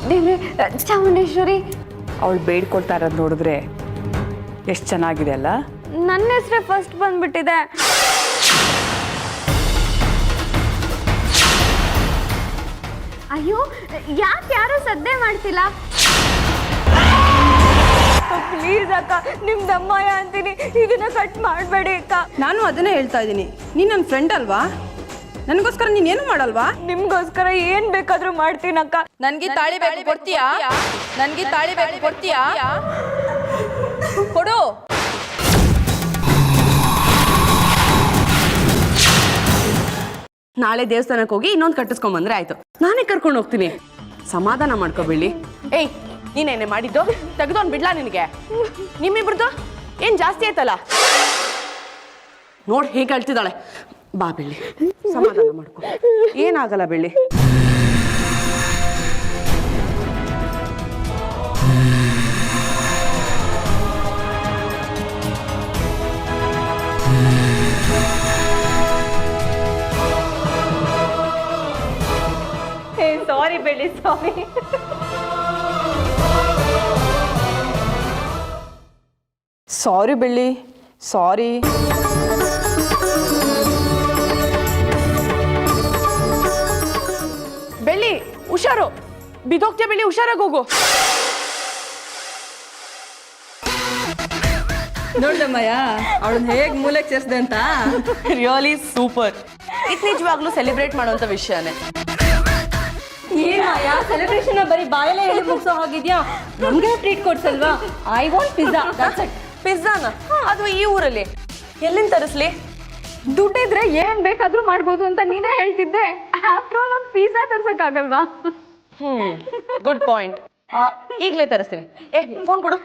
ದೇವ್ರೆ, ಚಾಮುಂಡೇಶ್ವರಿ. ಅವಳು ಬೇಡ್ಕೊಳ್ತಾ ಇರೋದು ನೋಡಿದ್ರೆ ಎಷ್ಟು ಚೆನ್ನಾಗಿದೆ ಅಲ್ಲ. ನನ್ನ ಹೆಸರೇ ಫಸ್ಟ್ ಬಂದ್ಬಿಟ್ಟಿದೆ. ಅಯ್ಯೋ, ಯಾಕೆ ಯಾರು ಸದ್ದೆ ಮಾಡ್ತಿಲ್ಲ? ಪ್ಲೀಸ್ ಅಕ್ಕ, ನಿಮ್ದಮ್ಮಯ್ಯ ಅಂತೀನಿ, ಇದನ್ನ ಕಟ್ ಮಾಡಬೇಡಿ ಅಕ್ಕ. ನಾನು ಅದನ್ನೇ ಹೇಳ್ತಾ ಇದ್ದೀನಿ. ನೀನು ನನ್ನ ಫ್ರೆಂಡ್ ಅಲ್ವಾ? ನನಗೋಸ್ಕರ ನೀನೇನು ಮಾಡಲ್ವಾ? ನಿಮ್ಗೋಸ್ಕರ ಏನ್ ಬೇಕಾದ್ರೂ ಮಾಡ್ತೀನಕ್ಕ. ನನ್ಗೆ ತಾಳಿ ಬೇಕು ಕೊಡ್ತೀಯಾ? ನನ್ಗೆ ತಾಳಿ ಬೇಕು ಕೊಡ್ತೀಯಾ? ಕೊಡು. ನಾಳೆ ದೇವಸ್ಥಾನಕ್ಕೆ ಹೋಗಿ ಇನ್ನೊಂದು ಕಟ್ಟಿಸ್ಕೊಂಬಂದ್ರೆ ಆಯ್ತು. ನಾನೇ ಕರ್ಕೊಂಡು ಹೋಗ್ತೀನಿ. ಸಮಾಧಾನ ಮಾಡ್ಕೋಬೇಡಿ. ಏಯ್, ನೀನೇನೆ ಮಾಡಿದ್ದು? ತೆಗೆದೋನ್ ಬಿಡ್ಲಾ ನಿನಗೆ? ನಿಮ್ಮಿಬ್ರದ್ದು ಏನ್ ಜಾಸ್ತಿ ಆಯ್ತಲ್ಲ? ನೋಡ್ ಹೇಗೆ ಅಳ್ತಿದ್ದಾಳೆ. ಬಾ ಬೆಳ್ಳಿ, ಸಮಾಧಾನ ಮಾಡ್ಕೊ. ಏನಾಗಲ್ಲ ಬೆಳ್ಳಿ. ಸಾರಿ ಬೆಳ್ಳಿ, ಸಾರಿ. ಸಾರಿ ಬೆಳ್ಳಿ, ಸಾರಿ. ಬೆಳ್ಳಿ ಹುಷಾರು, ಬಿದೋಗ್ತೀಯ ಬೆಳ್ಳಿ, ಹುಷಾರಾಗಿ ಹೋಗು. ನೋಡ್ದಮ್ಮಯ್ಯ ಅವಳನ್ನ ಹೇಗೆ ಮೂಲೆಗೆ ಸೇರಿಸಿದೆ ಅಂತ. Really super. ಇದು ನಿಜವಾಗ್ಲೂ ಸೆಲೆಬ್ರೇಟ್ ಮಾಡುವಂತ ವಿಷಯನೇ. ಏನಯ್ಯ ಸೆಲೆಬ್ರೇಷನ್ ಬರೀ ಬಾಯಲ್ಲೇ ಹೇಳಿ ಮುಗಿಸೋ ಹೋಗಿದ್ಯಾ? ನಮ್ಗೆ ಟ್ರೀಟ್ ಕೊಡ್ಸಲ್ವಾ? I want pizza. ಪಿಜ್ಜಾನ? ಅದು ಈ ಊರಲ್ಲಿ ಎಲ್ಲಿಂದ ತರಿಸ್ಲಿ? ದುಡ್ಡಿದ್ರೆ ಏನ್ ಬೇಕಾದ್ರೂ ಮಾಡ್ಬೋದು ಅಂತ ನೀನೇ ಹೇಳ್ತಿದ್ದೆ. ಆಫ್ಟರ್ ಆಲ್ ಒಂದು ಪಿಜ್ಜಾ ತರ್ಸಕ್ಕಾಗಲ್ವಾ? Good point. ಈಗಲೇ ತರಿಸ್ತೀನಿ. ಫೋನ್ ಕೊಡು.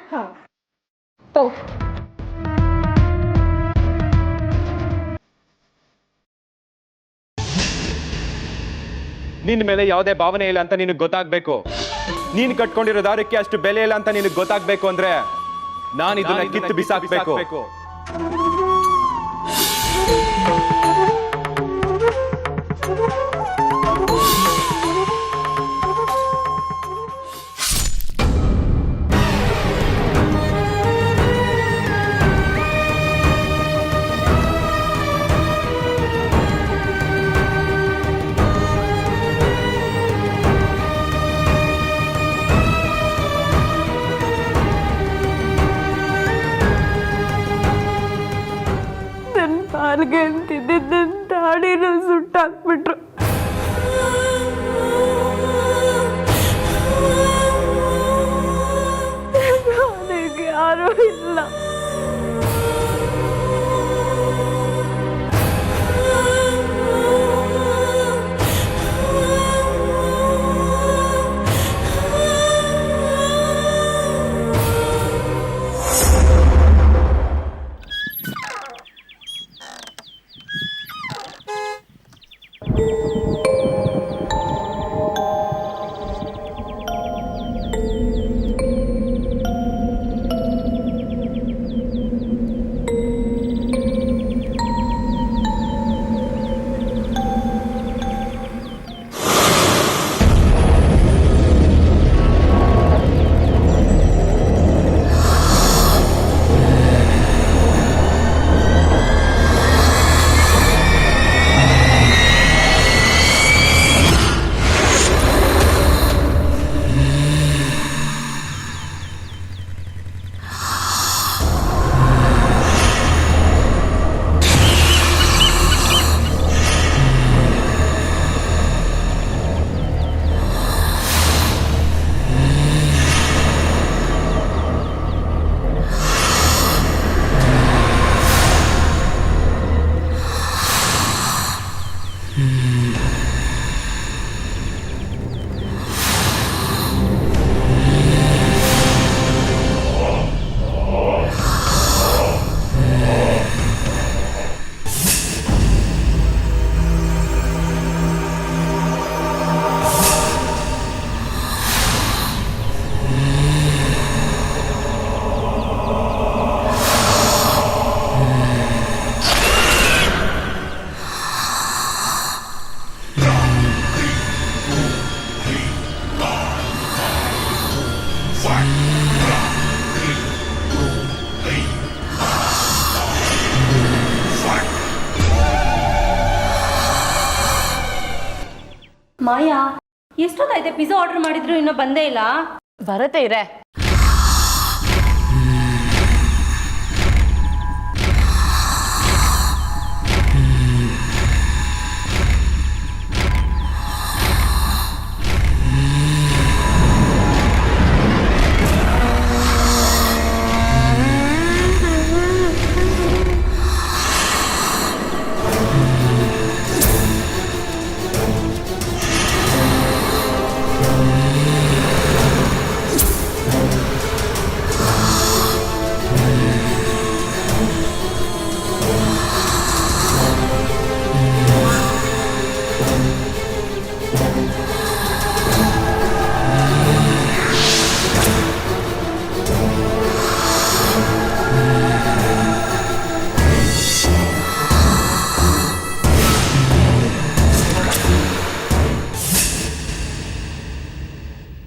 ನಿನ್ನ ಮೇಲೆ ಯಾವುದೇ ಭಾವನೆ ಇಲ್ಲ ಅಂತ ನಿನಗೆ ಗೊತ್ತಾಗಬೇಕು. ನೀನು ಕಟ್ಕೊಂಡಿರೋ ದಾರಕ್ಕೆ ಅಷ್ಟು ಬೆಲೆ ಇಲ್ಲ ಅಂತ ನಿನಗೆ ಗೊತ್ತಾಗಬೇಕು ಅಂದ್ರೆ ನಾನು ಇದನ್ನ ಕಿತ್ತು ಬಿಸಾಕಬೇಕು. ನಾಲ್ಗೆ ಅಂತಿದ್ದೆ, ನನ್ನ ತಾಡಿನ ಸುಟ್ಟಾಕ್ಬಿಟ್ರು. ನನಗೆ ಯಾರೂ ಇಲ್ಲ. ಮಾಯಾ ಎಷ್ಟೊತ್ತಾಯ್ತೆ ಪಿಜ್ಜಾ ಆರ್ಡರ್ ಮಾಡಿದ್ರು ಇನ್ನೂ ಬಂದೇ ಇಲ್ಲ. ಬರತ್ತೆ ಇರೇ.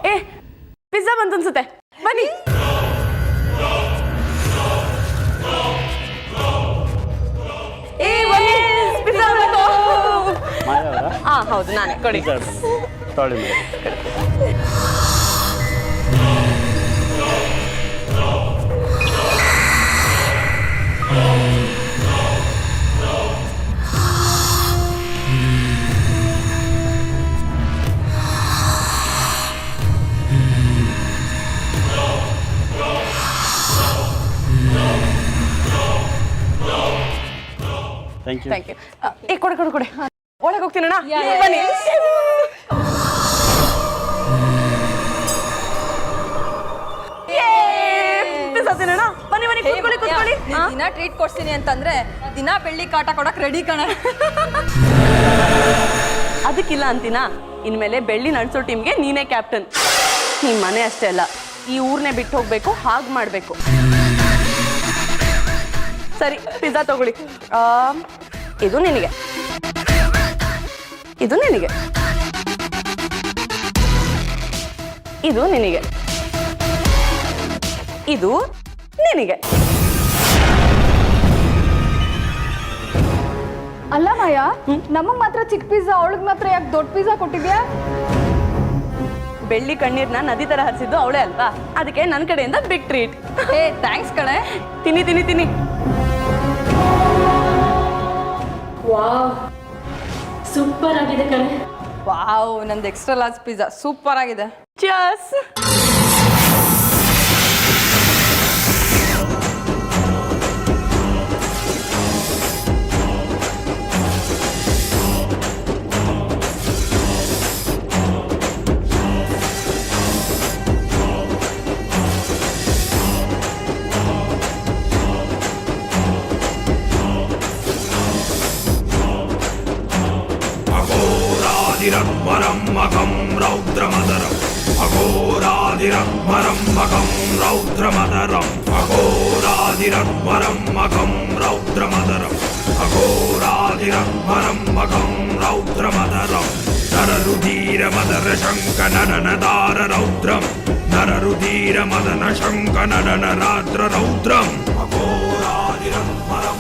ಏ ಪಿಜ್ಜಾ ಬಂತು ಅನ್ಸುತ್ತೆ, ಬನ್ನಿ. ಏ ಬನ್ನಿ, ಪಿಜ್ಜಾ ಬಂತು. ಹಾ ಹೌದು, ನಾನೇ. ಕೊಡಿ. Thank you. ಏ ಕೊಡೆ ಕೊಡೆ ಕೊಡೆ. ಒಳಗೆ ಹೋಗ್ತೀನಣ್ಣ, ಬನ್ನಿ. ಪಿಜ್ಜಾ ತಿನ್ನೋಣ, ಬನ್ನಿ ಬನ್ನಿ, ಕೂತ್ಕೊಳ್ಳಿ ಕೂತ್ಕೊಳ್ಳಿ. ದಿನ ಟ್ರೀಟ್ ಕೊಡ್ತೀನಿ ಅಂತಂದ್ರೆ ದಿನ ಬೆಳ್ಳಿ ಕಾಟ ಕೊಡಕ್ ರೆಡಿ ಕಣ. ಅದಕ್ಕಿಲ್ಲ ಅಂತೀನಾ, ಇನ್ಮೇಲೆ ಬೆಳ್ಳಿ ನಡೆಸೋ ಟೀಮ್ಗೆ ನೀನೇ ಕ್ಯಾಪ್ಟನ್. ನಿಮ್ಮ ಮನೆ ಅಷ್ಟೇ ಅಲ್ಲ, ಈ ಊರ್ನೇ ಬಿಟ್ಟು ಹೋಗ್ಬೇಕು, ಹಾಗೆ ಮಾಡಬೇಕು. ಸರಿ, ಪಿಜ್ಜಾ ತಗೊಳ್ಳಿ. ಇದು ನಿನಗೆ, ಇದು ನಿನಗೆ, ಇದು ನಿನಗೆ, ಇದು ನಿನಗೆ. ಅಲ್ಲ ಮಾಯಾ, ನಮಗ್ ಮಾತ್ರ ಚಿಕ್ಕ ಪಿಜ್ಜಾ, ಅವಳಿಗೆ ಮಾತ್ರ ಯಾಕೆ ದೊಡ್ಡ ಪಿಜ್ಜಾ ಕೊಟ್ಟಿದ್ಯಾ? ಬೆಳ್ಳಿ ಕಣ್ಣೀರ್ನ ನದಿ ತರ ಹರಿಸಿದ್ದು ಅವಳೇ ಅಲ್ವಾ, ಅದಕ್ಕೆ ನನ್ನ ಕಡೆಯಿಂದ ಬಿಗ್ ಟ್ರೀಟ್. ಏ ಥ್ಯಾಂಕ್ಸ್ ಕಣೆ. ತಿನ್ನಿ ತಿನ್ನಿ ತಿನ್ನಿ. ವಾವ್, ಸೂಪರ್ ಆಗಿದೆ ಕಣೆ. ವಾವ್, ನಂದು ಎಕ್ಸ್ಟ್ರಾ ಲಾರ್ಜ್ ಪಿಜ್ಜಾ ಸೂಪರ್ ಆಗಿದೆ. Cheers. अघोराधिरमरं रौद्रमदरम् अघोराधिरमरं रौद्रमदरम् अघोराधिरमरं रौद्रमदरम् अघोराधिरमरं रौद्रमदरम् नररुधिरमदर शङ्कननदार रौद्रम् नररुधिरमदन शङ्कननरात्र रौद्रम् अघोराधिरमरं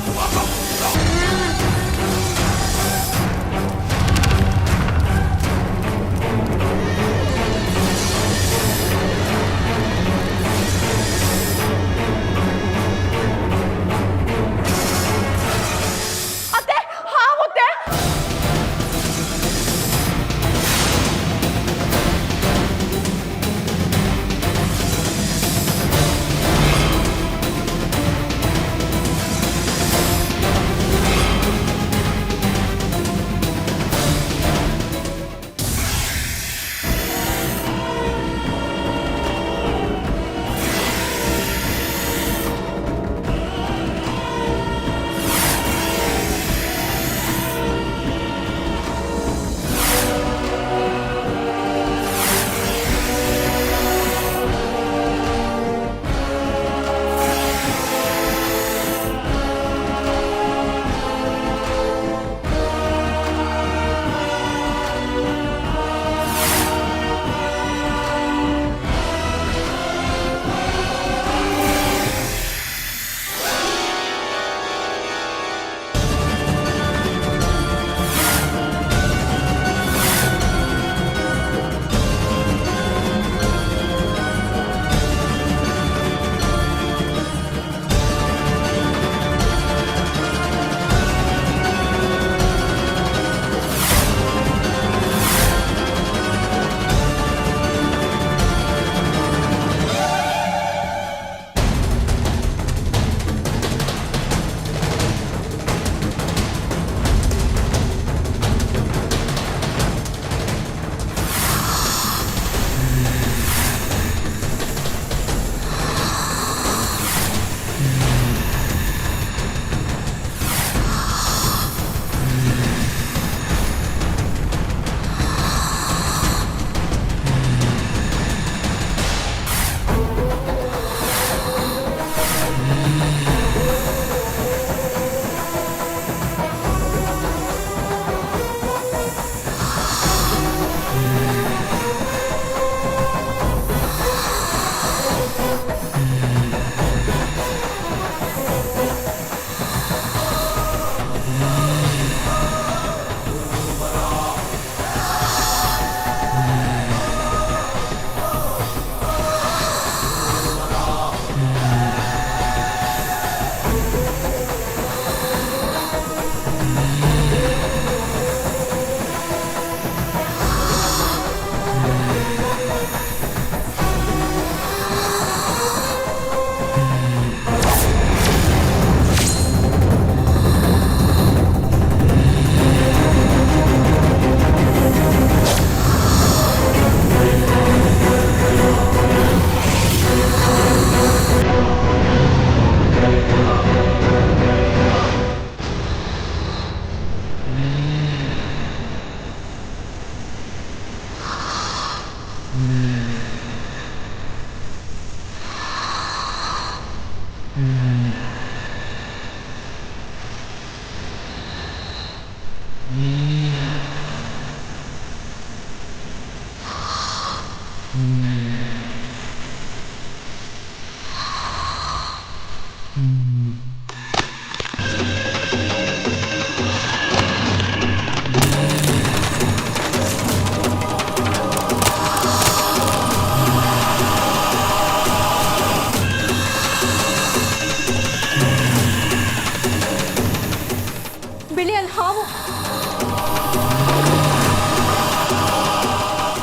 ಬಿಳಿ ಅಲ್ಲಿ ಹಾವು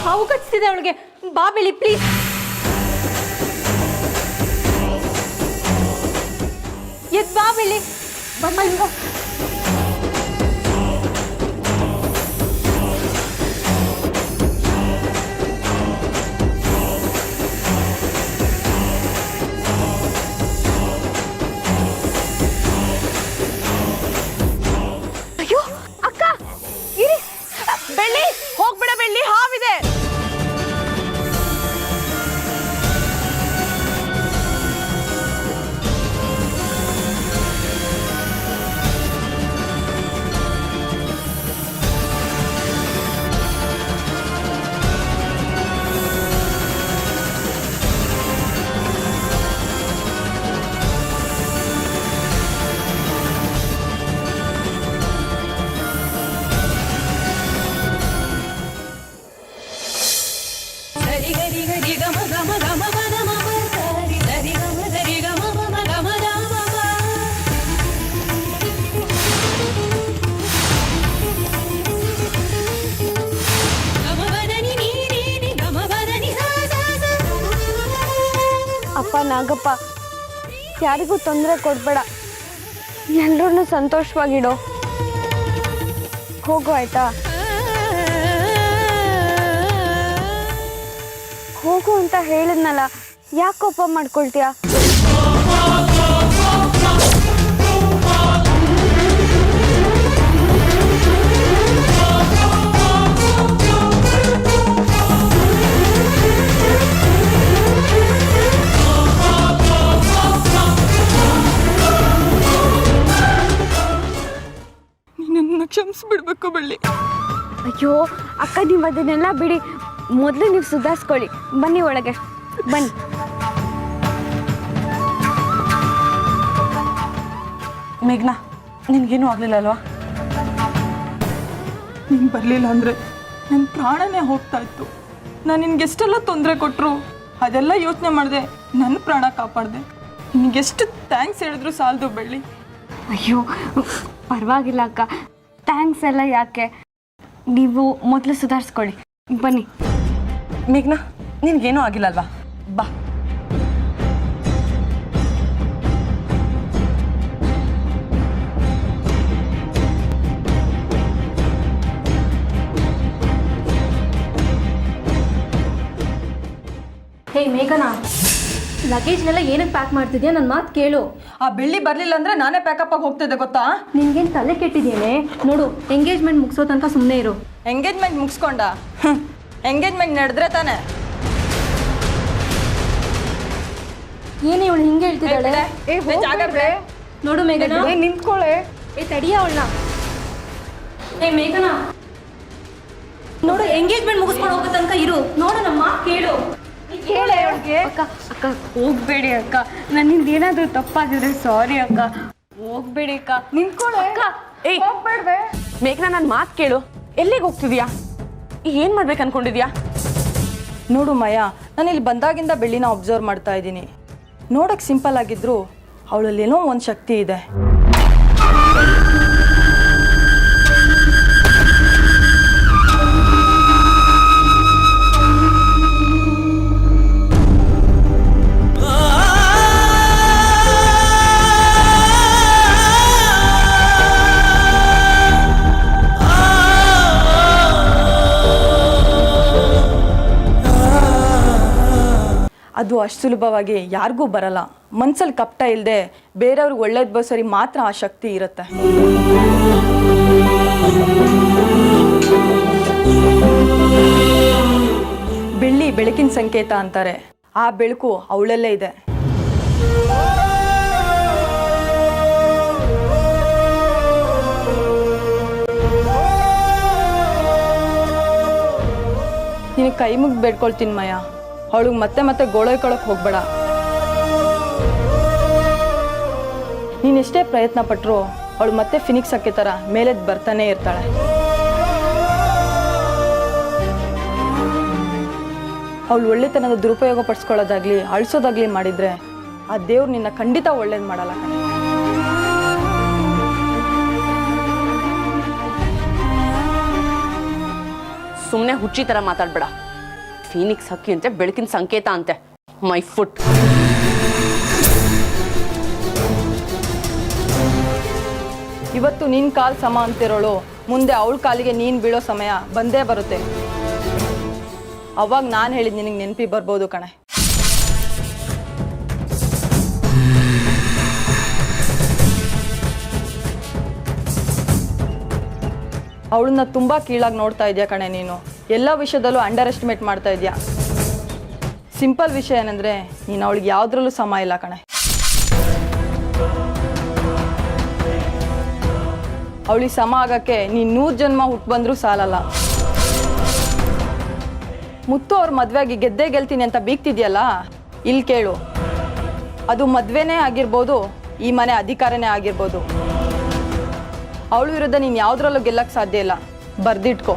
ಹಾವು ಕಚ್ತಿದೆ ಅವಳಿಗೆ. ಬಾ ಬಿಳಿ ಪ್ಲೀಸ್. ಎದ್ ಬಾ ಬಿಳಿ. ಬಮ್ಮ ಹಿಂಗ. ಅಯ್ಯೋ ಅಕ್ಕ ಇರಿ. ಬೆಳ್ಳಿ ಹೋಗ್ಬಿಡ ಬೆಳ್ಳಿ, ಹಾವಿದೆ. ಅಪ್ಪ ನಾಗಪ್ಪ, ಯಾರಿಗೂ ತೊಂದರೆ ಕೊಡಬೇಡ, ಎಲ್ಲರೂ ಸಂತೋಷವಾಗಿಡು. ಹೋಗು ಆಯ್ತಾ? ಹೋಗು ಅಂತ ಹೇಳಿದ್ನಲ್ಲ, ಯಾಕೆ ಕೋಪ ಮಾಡ್ಕೊಳ್ತೀಯಾ? ನಿನ್ನನ್ನು ಕ್ಷಮಿಸ್ಬಿಡ್ಬೇಕು ಬೆಳ್ಳಿ. ಅಯ್ಯೋ ಅಕ್ಕ, ನೀವು ಅದನ್ನೆಲ್ಲ ಬಿಡಿ, ಮೊದಲು ನೀವು ಸುಧಾರಿಸ್ಕೊಳ್ಳಿ. ಬನ್ನಿ ಒಳಗೆ ಬನ್ನಿ. ಮೇಘ್ನಾ, ನಿನ್ಗೇನು ಆಗ್ಲಿಲ್ಲ ಅಲ್ವಾ? ನೀನು ಬರಲಿಲ್ಲ ಅಂದರೆ ನನ್ನ ಪ್ರಾಣನೇ ಹೋಗ್ತಾ ಇತ್ತು. ನಾನು ನಿನ್ಗೆಷ್ಟೆಲ್ಲ ತೊಂದರೆ ಕೊಟ್ಟರು ಅದೆಲ್ಲ ಯೋಚನೆ ಮಾಡಿದೆ, ನನ್ನ ಪ್ರಾಣ ಕಾಪಾಡಿದೆ. ನಿನಗೆಷ್ಟು ಥ್ಯಾಂಕ್ಸ್ ಹೇಳಿದ್ರು ಸಾಲದು ಬೆಳ್ಳಿ. ಅಯ್ಯೋ ಪರವಾಗಿಲ್ಲ ಅಕ್ಕ, ಥ್ಯಾಂಕ್ಸ್ ಎಲ್ಲ ಯಾಕೆ, ನೀವು ಮೊದಲು ಸುಧಾರಿಸ್ಕೊಳ್ಳಿ. ಬನ್ನಿ. ಮೇಘ್ನಾ, ನಿನ್ಗೇನೂ ಆಗಿಲ್ಲ ಅಲ್ವಾ? ಬಾ. ಹೇ ಮೇಘನಾ, ಲಗೇಜ್ನೆಲ್ಲ ಏನಕ್ಕೆ ಪ್ಯಾಕ್ ಮಾಡ್ತಿದ್ಯಾ? ನನ್ನ ಮಾತು ಕೇಳು. ಆ ಬೆಳ್ಳಿ ಬರಲಿಲ್ಲ ಅಂದರೆ ನಾನೇ ಪ್ಯಾಕಪ್ ಆಗಿ ಹೋಗ್ತಿದ್ದೆ ಗೊತ್ತಾ? ನಿನ್ಗೇನು ತಲೆ ಕೆಟ್ಟಿದ್ದೇನೆ? ನೋಡು, ಎಂಗೇಜ್ಮೆಂಟ್ ಮುಗಿಸೋ ತನಕ ಸುಮ್ಮನೆ ಇರು. ಎಂಗೇಜ್ಮೆಂಟ್ ಮುಗಿಸ್ಕೊಂಡ? ಎಂಗೇಜ್ಮೆಂಟ್ ನಡೆದ್ರೆ ತಾನೆ. ಏನೇ ಇವಳು ಹಿಂಗೆ ಹೇಳ್ತಿದ್ದಾಳೆ? ನೋಡು ಮೇಘನಾ, ನಿಂತ್ಕೊಳ್ಳೆ. ತಡಿಯ ಅವಳನ್ನ. ಏ ಮೇಘನಾ, ನೋಡು, ಎಂಗೇಜ್ಮೆಂಟ್ ಮುಗಿಸ್ಕೊಂಡು ಹೋಗೋ ತನಕ ಇರು. ನೋಡು, ನಮ್ಮ ಮಾತು ಕೇಳು. ಅಕ್ಕ ಅಕ್ಕ ಹೋಗ್ಬೇಡಿ ಅಕ್ಕ, ನನ್ನಿಂದ ಏನಾದರೂ ತಪ್ಪಾಗಿದ್ರೆ ಸಾರಿ ಅಕ್ಕ. ಹೋಗ್ಬೇಡಿ ಅಕ್ಕ, ನಿಂತ್ಕೊಳ್ಳೆ ಅಕ್ಕ. ಏಯ್ ಹೋಗ್ಬೇಡ್ವೆ. ಮೇಘನಾ, ನನ್ನ ಮಾತು ಕೇಳು. ಎಲ್ಲಿಗೆ ಹೋಗ್ತಿದ್ಯಾ? ಏನು ಮಾಡ್ಬೇಕು ಅನ್ಕೊಂಡಿದ್ಯಾ? ನೋಡು ಮಾಯಾ, ನಾನು ಇಲ್ಲಿ ಬಂದಾಗಿಂದ ಬೆಳ್ಳಿನ ಅಬ್ಸರ್ವ್ ಮಾಡ್ತಾ ಇದ್ದೀನಿ. ನೋಡೋಕ್ಕೆ ಸಿಂಪಲ್ ಆಗಿದ್ರು ಅವಳಲ್ಲೇನೋ ಒಂದು ಶಕ್ತಿ ಇದೆ. ಅದು ಅಷ್ಟು ಸುಲಭವಾಗಿ ಯಾರಿಗೂ ಬರಲ್ಲ. ಮನ್ಸಲ್ಲಿ ಕಪಟ ಇಲ್ಲದೆ ಬೇರೆಯವ್ರಿಗೆ ಒಳ್ಳೇದು ಬಸರಿ ಮಾತ್ರ ಆ ಶಕ್ತಿ ಇರುತ್ತೆ. ಬೆಳ್ಳಿ ಬೆಳಕಿನ ಸಂಕೇತ ಅಂತಾರೆ. ಆ ಬೆಳಕು ಅವಳಲ್ಲೇ ಇದೆ. ಕೈ ಮುಗ್ದು ಬೇಡ್ಕೊಳ್ತೀನಿ ಮಯ, ಅವಳಿಗೆ ಮತ್ತೆ ಮತ್ತೆ ಗೋಳೈಕೊಳಕ್ಕೆ ಹೋಗ್ಬೇಡ. ನೀನು ಎಷ್ಟೇ ಪ್ರಯತ್ನ ಪಟ್ಟರು ಅವಳು ಮತ್ತೆ ಫಿನಿಕ್ಸ್ ಅಕ್ಕೆ ಥರ ಮೇಲೆದ್ದು ಬರ್ತಾನೆ ಇರ್ತಾಳೆ. ಅವಳು ಒಳ್ಳೆತನದ ದುರುಪಯೋಗ ಪಡಿಸ್ಕೊಳ್ಳೋದಾಗ್ಲಿ ಅಳಿಸೋದಾಗ್ಲಿ ಮಾಡಿದ್ರೆ ಆ ದೇವ್ರು ನಿನ್ನ ಖಂಡಿತ ಒಳ್ಳೇದು ಮಾಡಲ್ಲ ಕಣೆ. ಸುಮ್ಮನೆ ಹುಚ್ಚಿ ಥರ ಮಾತಾಡ್ಬೇಡ. ಫೀನಿಕ್ಸ್ ಹಕ್ಕಿ ಅಂತೆ, ಬೆಳಕಿನ ಸಂಕೇತ ಅಂತೆ. My foot. ಇವತ್ತು ನಿನ್ನ ಕಾಲು ಸಮ ಅಂತಿರೋಳು ಮುಂದೆ ಅವಳ ಕಾಲಿಗೆ ನೀನು ಬೀಳೋ ಸಮಯ ಬಂದೇ ಬರುತ್ತೆ. ಅವಾಗ ನಾನು ಹೇಳಿದ್ ನಿನಗೆ ನೆನಪಿ ಬರ್ಬೋದು ಕಣೆ. ಅವಳನ್ನ ತುಂಬ ಕೀಳಾಗಿ ನೋಡ್ತಾ ಇದೆಯಾ ಕಣೆ ನೀನು. ಎಲ್ಲ ವಿಷಯದಲ್ಲೂ ಅಂಡರ್ ಎಸ್ಟಿಮೇಟ್ ಮಾಡ್ತಾ ಇದೆಯಾ. ಸಿಂಪಲ್ ವಿಷಯ ಏನಂದರೆ ನೀನು ಅವಳಿಗೆ ಯಾವುದ್ರಲ್ಲೂ ಸಮ ಇಲ್ಲ ಕಣೆ. ಅವಳಿಗೆ ಸಮ ಆಗೋಕ್ಕೆ ನೀನು 100 ಜನ್ಮ ಹುಟ್ಟು ಬಂದರೂ ಸಾಲಲ್ಲ. ಮುತ್ತು ಅವ್ರ ಮದುವೆಗೆ ಗೆದ್ದೇ ಗೆಲ್ತೀನಿ ಅಂತ ಬೀಗ್ತಿದ್ಯಲ್ಲ, ಇಲ್ಲಿ ಕೇಳು. ಅದು ಮದುವೆನೇ ಆಗಿರ್ಬೋದು, ಈ ಮನೆ ಅಧಿಕಾರನೇ ಆಗಿರ್ಬೋದು. ಅವಳ ವಿರುದ್ಧ ನೀನು ಯಾವುದ್ರಲ್ಲೂ ಗೆಲ್ಲಕ್ಕೆ ಸಾಧ್ಯ ಇಲ್ಲ. ಬರ್ದಿಟ್ಕೋ.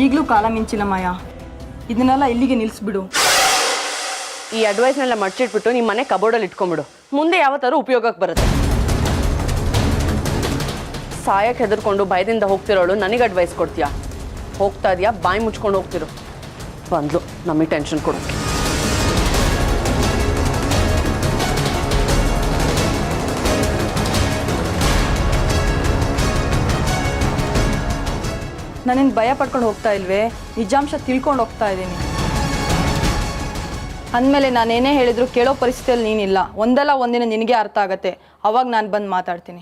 ಈಗಲೂ ಕಾಲ ಮಿಂಚಿಲ್ಲ ಮಾಯ, ಇದನ್ನೆಲ್ಲ ಇಲ್ಲಿಗೆ ನಿಲ್ಲಿಸ್ಬಿಡು. ಈ ಅಡ್ವೈಸ್ನೆಲ್ಲ ಮಡ್ಚಿಟ್ಬಿಟ್ಟು ನಿಮ್ಮ ಮನೆ ಕಬೋರ್ಡಲ್ಲಿ ಇಟ್ಕೊಂಡ್ಬಿಡು. ಮುಂದೆ ಯಾವತ್ತಾದ್ರೂ ಉಪಯೋಗಕ್ಕೆ ಬರುತ್ತೆ. ಸಾಯಕ್ಕೆ ಹೆದರ್ಕೊಂಡು ಭಯದಿಂದ ಹೋಗ್ತಿರೋಳು ನನಗೆ ಅಡ್ವೈಸ್ ಕೊಡ್ತೀಯಾ? ಹೋಗ್ತಾ ಇದೆಯಾ? ಬಾಯಿ ಮುಚ್ಕೊಂಡು ಹೋಗ್ತಿರೋ. ಬಂದ್ಲು ನಮಗೆ ಟೆನ್ಷನ್ ಕೊಡೋಕ್ಕೆ. ನಾನೇನು ಭಯ ಪಡ್ಕೊಂಡು ಹೋಗ್ತಾ ಇಲ್ವೇ, ನಿಜಾಂಶ ತಿಳ್ಕೊಂಡು ಹೋಗ್ತಾ ಇದ್ದೀನಿ. ಅಂದಮೇಲೆ ನಾನೇನೇ ಹೇಳಿದ್ರು ಕೇಳೋ ಪರಿಸ್ಥಿತಿಯಲ್ಲಿ ನೀನಿಲ್ಲ. ಒಂದಲ್ಲ ಒಂದಿನ ನಿನಗೆ ಅರ್ಥ ಆಗತ್ತೆ, ಅವಾಗ ನಾನು ಬಂದು ಮಾತಾಡ್ತೀನಿ.